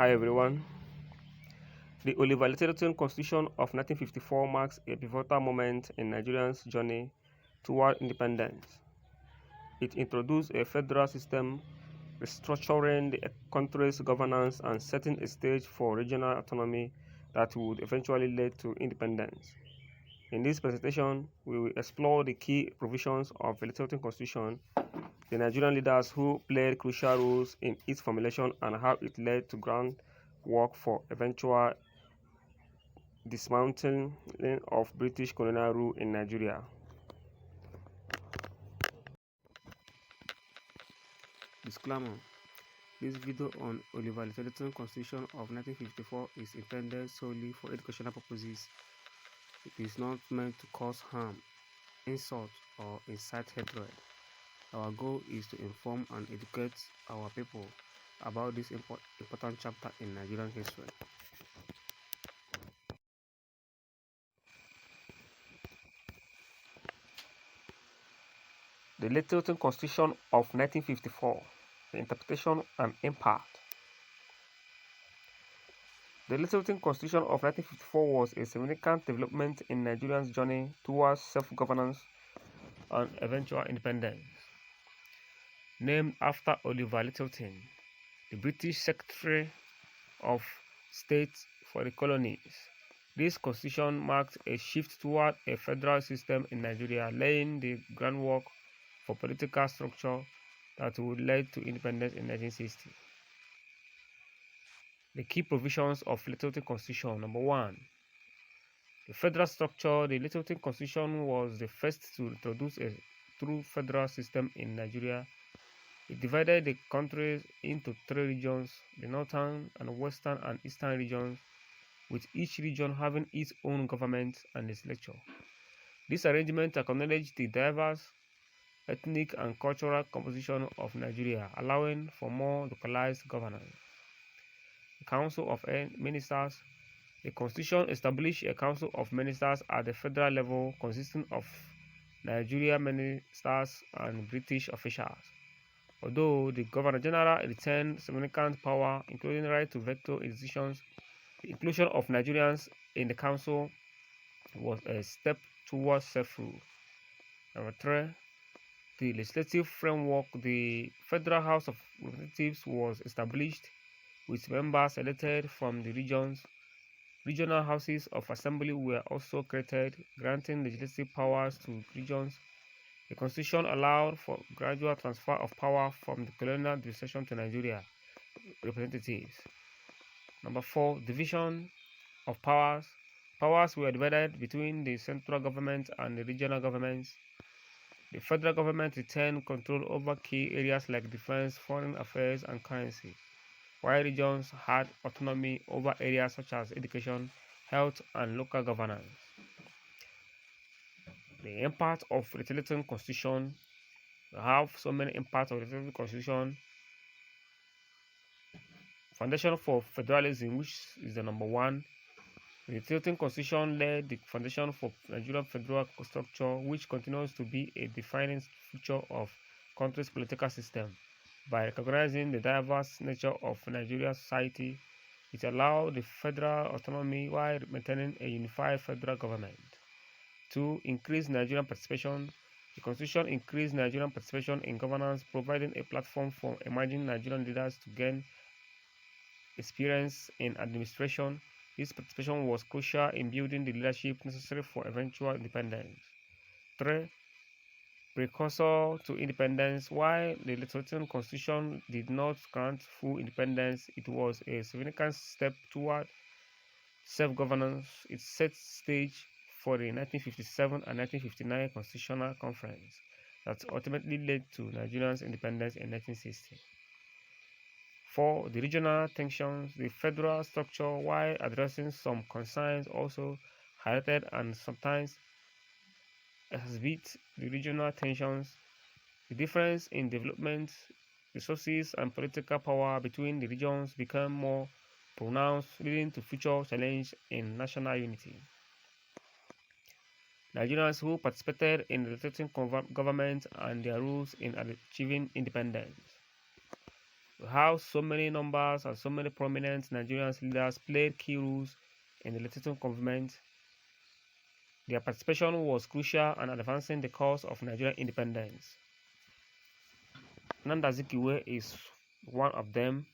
Hi everyone. The Oliver Lyttleton Constitution of 1954 marks a pivotal moment in Nigeria's journey toward independence. It introduced a federal system, restructuring the country's governance and setting a stage for regional autonomy that would eventually lead to independence. In this presentation, we will explore the key provisions of the Lyttleton Constitution, the Nigerian leaders who played crucial roles in its formulation, and how it led to groundwork for eventual dismantling of British colonial rule in Nigeria. Disclaimer: this video on Oliver Lyttleton Constitution of 1954 is intended solely for educational purposes. It is not meant to cause harm, insult, or incite hatred. Our goal is to inform and educate our people about this important chapter in Nigerian history. The Lyttleton Constitution of 1954, the interpretation and impact. The Lyttleton Constitution of 1954 was a significant development in Nigeria's journey towards self-governance and eventual independence. Named after Oliver Lyttleton, the British Secretary of State for the colonies, this constitution marked a shift toward a federal system in Nigeria, laying the groundwork for political structure that would lead to independence in 1960. The key provisions of Lyttleton Constitution. Number 1. The federal structure. The Lyttleton Constitution was the first to introduce a true federal system in Nigeria. It divided the country into 3 regions, the northern and western and eastern regions, with each region having its own government and legislature. This arrangement acknowledged the diverse ethnic and cultural composition of Nigeria, allowing for more localized governance. The Council of Ministers. The Constitution established a Council of Ministers at the federal level consisting of Nigerian ministers and British officials. Although the Governor General retained significant power, including right to veto decisions, the inclusion of Nigerians in the Council was a step towards self-rule. Number 3. The legislative framework. The Federal House of Representatives was established with members elected from the regions. Regional houses of assembly were also created, granting legislative powers to regions. The Constitution allowed for gradual transfer of power from the colonial administration to Nigeria representatives. Number 4. Division of powers. Powers were divided between the central government and the regional governments. The federal government retained control over key areas like defense, foreign affairs, and currency, while regions had autonomy over areas such as education, health, and local governance. The impact of the Lyttleton Constitution. We have so many impacts of the Lyttleton Constitution. Foundation for federalism, which is the number 1. The Lyttleton Constitution laid the foundation for Nigerian federal structure, which continues to be a defining feature of country's political system. By recognizing the diverse nature of Nigerian society, it allowed the federal autonomy while maintaining a unified federal government. 2. Increased Nigerian participation. The Constitution increased Nigerian participation in governance, providing a platform for emerging Nigerian leaders to gain experience in administration. This participation was crucial in building the leadership necessary for eventual independence. 3. Precursor to independence. While the Lyttleton Constitution did not grant full independence, it was a significant step toward self-governance. It set stage for the 1957 and 1959 Constitutional Conference that ultimately led to Nigeria's independence in 1960. 4. The regional tensions. The federal structure, while addressing some concerns, also highlighted and sometimes exhibit the regional tensions. The difference in development, resources, and political power between the regions became more pronounced, leading to future challenges in national unity. Nigerians who participated in the Lyttleton government and their roles in achieving independence. how so many numbers and so many prominent Nigerian leaders played key roles in the Lyttleton government. Their participation was crucial in advancing the cause of Nigerian independence. Nnamdi Azikiwe is one of them.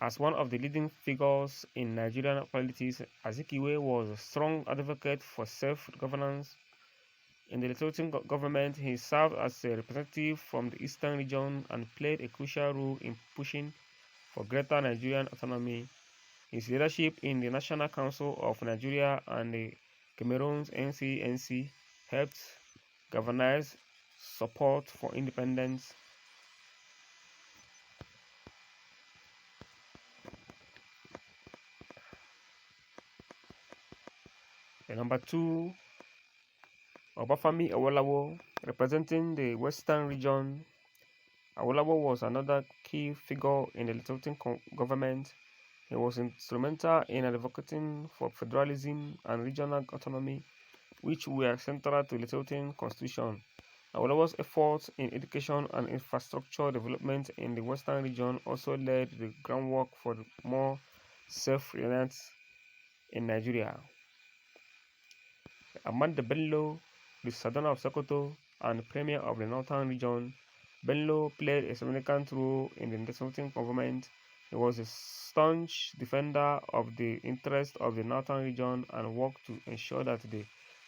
As one of the leading figures in Nigerian politics, Azikiwe was a strong advocate for self-governance. In the Lyttleton government, he served as a representative from the eastern region and played a crucial role in pushing for greater Nigerian autonomy. His leadership in the National Council of Nigeria and the Cameroon's NCNC helped galvanize support for independence. Number 2, Obafemi Awolowo, representing the Western region. Awolowo was another key figure in the Lyttleton government. He was instrumental in advocating for federalism and regional autonomy, which were central to the Lyttleton Constitution. Awolowo's efforts in education and infrastructure development in the Western region also laid the groundwork for more self-reliance in Nigeria. Among Bello, the Sultan of Sokoto and Premier of the Northern region, Bello played a significant role in the Lyttleton government. He was a staunch defender of the interests of the Northern region and worked to ensure that the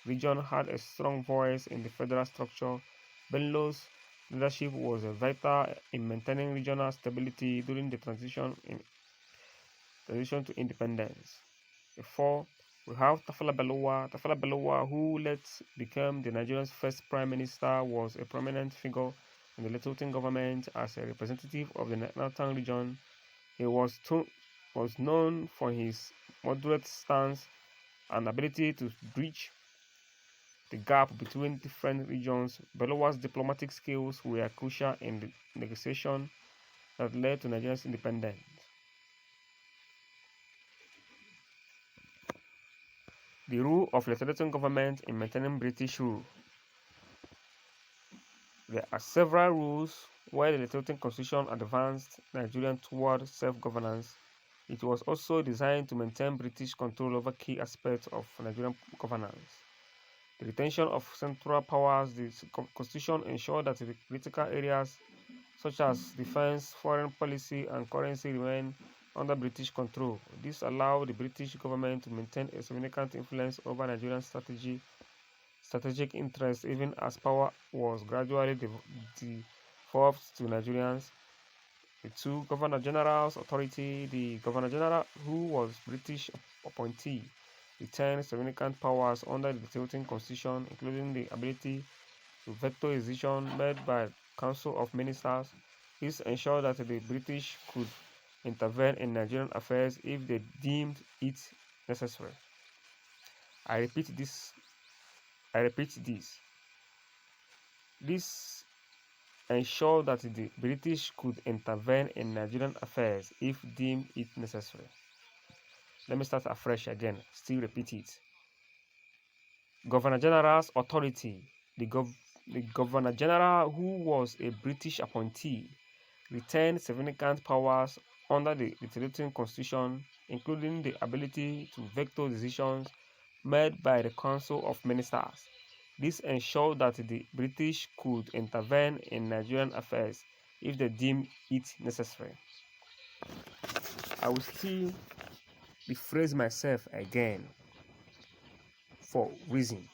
region had a strong voice in the federal structure. Bello's leadership was vital in maintaining regional stability during the transition to independence. 4. We have Tafawa Balewa. Tafawa Balewa, who later became the Nigerian's first prime minister, was a prominent figure in the Lyttleton government as a representative of the Northern region. He was known for his moderate stance and ability to bridge the gap between different regions. Balewa's diplomatic skills were crucial in the negotiation that led to Nigeria's independence. The role of the Lyttleton government in maintaining British rule. There are several rules where the Lyttleton Constitution advanced Nigeria toward self-governance. It was also designed to maintain British control over key aspects of Nigerian governance. The retention of central powers. The Constitution ensured that the critical areas such as defense, foreign policy, and currency remain under British control. This allowed the British government to maintain a significant influence over Nigerian strategic interests, even as power was gradually devolved to Nigerians. The 2. Governor General's authority. The Governor General, who was British appointee, retained significant powers under the Lyttleton Constitution, including the ability to veto decisions made by the Council of Ministers. This ensured that the British could intervene in Nigerian affairs if they deemed it necessary. I repeat this. This ensured that the British could intervene in Nigerian affairs if deemed it necessary. Let me start afresh again. Still repeat it. Governor General's authority. The Governor General, who was a British appointee, retained significant powers under the Lyttleton Constitution, including the ability to veto decisions made by the Council of Ministers. This ensured that the British could intervene in Nigerian affairs if they deemed it necessary. I will still rephrase myself again for reason.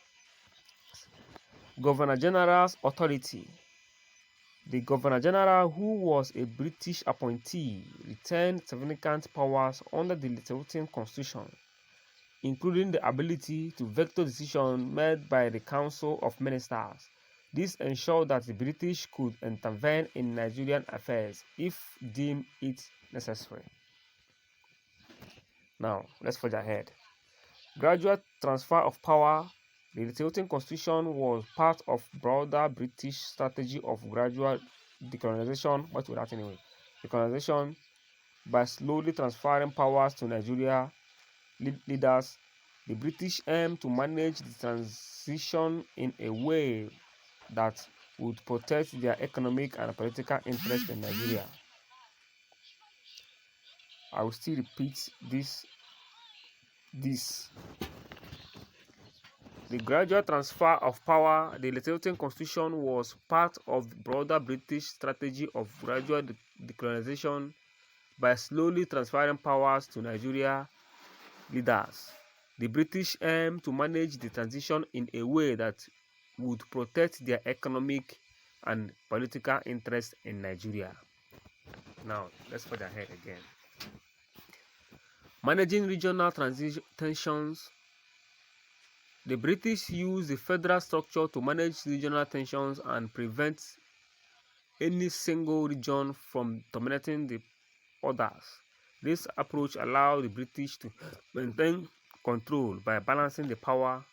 Governor General's authority. The Governor General, who was a British appointee, retained significant powers under the Lyttleton Constitution, including the ability to veto decisions made by the Council of Ministers. This ensured that the British could intervene in Nigerian affairs if deemed it necessary. Now, let's forge ahead. Gradual transfer of power. The Lyttleton Constitution was part of broader British strategy of gradual decolonization. What will that anyway? Decolonization by slowly transferring powers to Nigeria leaders. The British aimed to manage the transition in a way that would protect their economic and political interests in Nigeria. I will still repeat this. The gradual transfer of power, the Lyttleton Constitution, was part of the broader British strategy of gradual decolonization by slowly transferring powers to Nigeria leaders. The British aimed to manage the transition in a way that would protect their economic and political interests in Nigeria. Now, let's further ahead again. Managing regional tensions. The British used the federal structure to manage regional tensions and prevent any single region from dominating the others. This approach allowed the British to maintain control by balancing the power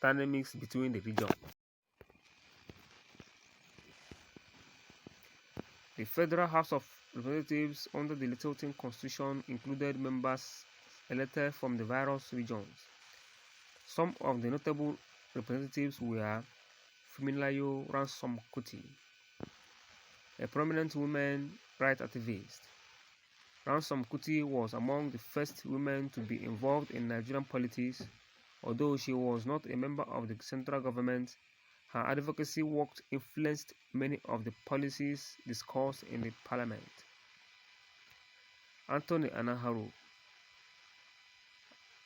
dynamics between the regions. The Federal House of Representatives under the Lyttleton Constitution included members elected from the various regions. Some of the notable representatives were Fumilayo Ransom Kuti, a prominent women rights activist. Ransom Kuti was among the first women to be involved in Nigerian politics. Although she was not a member of the central government, her advocacy work influenced many of the policies discussed in the parliament. Anthony Anaharo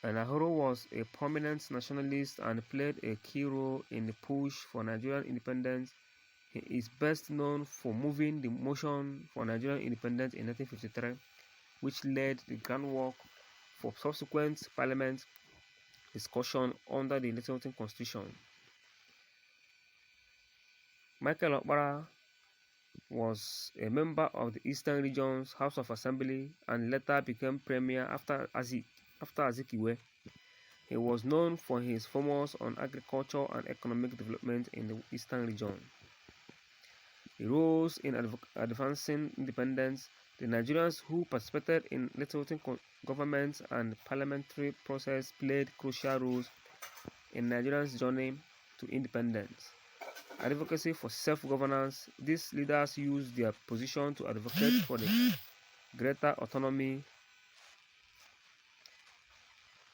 was a prominent nationalist and played a key role in the push for Nigerian independence. He is best known for moving the motion for Nigerian independence in 1953, which laid the groundwork for subsequent parliament discussion under the Lyttleton Constitution. Michael Okpara was a member of the Eastern Region's House of Assembly and later became Premier after Azikiwe. He was known for his focus on agriculture and economic development in the Eastern region. He rose in advancing independence. The Nigerians who participated in Lyttleton government and parliamentary process played crucial roles in Nigeria's journey to independence. Advocacy for self-governance. These leaders used their position to advocate for the greater autonomy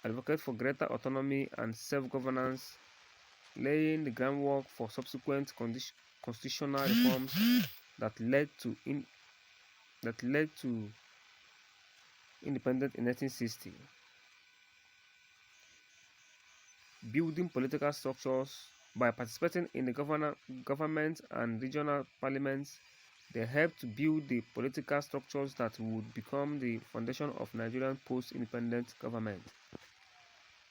and self-governance, laying the groundwork for subsequent constitutional reforms that led to independence in 1960. Building political structures. By participating in the government and regional parliaments, they helped to build the political structures that would become the foundation of Nigerian post-independent government.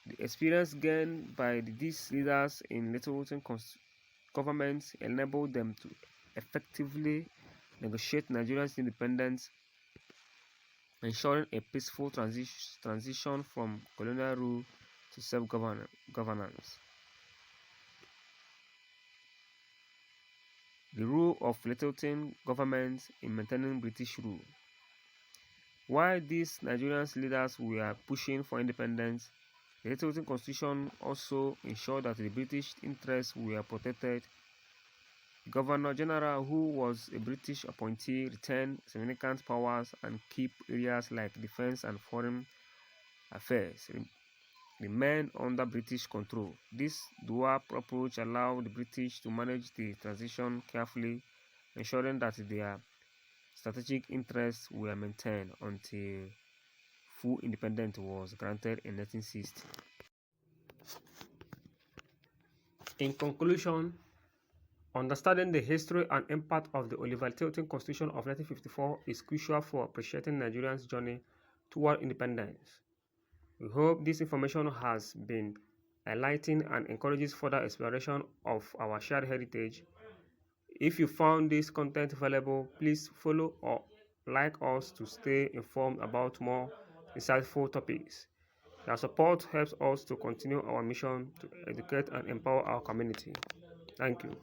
The experience gained by these leaders in Lyttleton government enabled them to effectively negotiate Nigeria's independence, ensuring a peaceful transition from colonial rule to self-governance. The role of Lyttleton government in maintaining British rule. While these Nigerian leaders were pushing for independence, the Lyttleton Constitution also ensured that the British interests were protected. The Governor General, who was a British appointee, retained significant powers and key areas like defense and foreign affairs remained under British control. This dual approach allowed the British to manage the transition carefully, ensuring that their strategic interests were maintained until full independence was granted in 1960. In conclusion, understanding the history and impact of the Oliver Lyttleton Constitution of 1954 is crucial for appreciating Nigeria's journey toward independence. We hope this information has been enlightening and encourages further exploration of our shared heritage. If you found this content valuable, please follow or like us to stay informed about more insightful topics. Your support helps us to continue our mission to educate and empower our community. Thank you.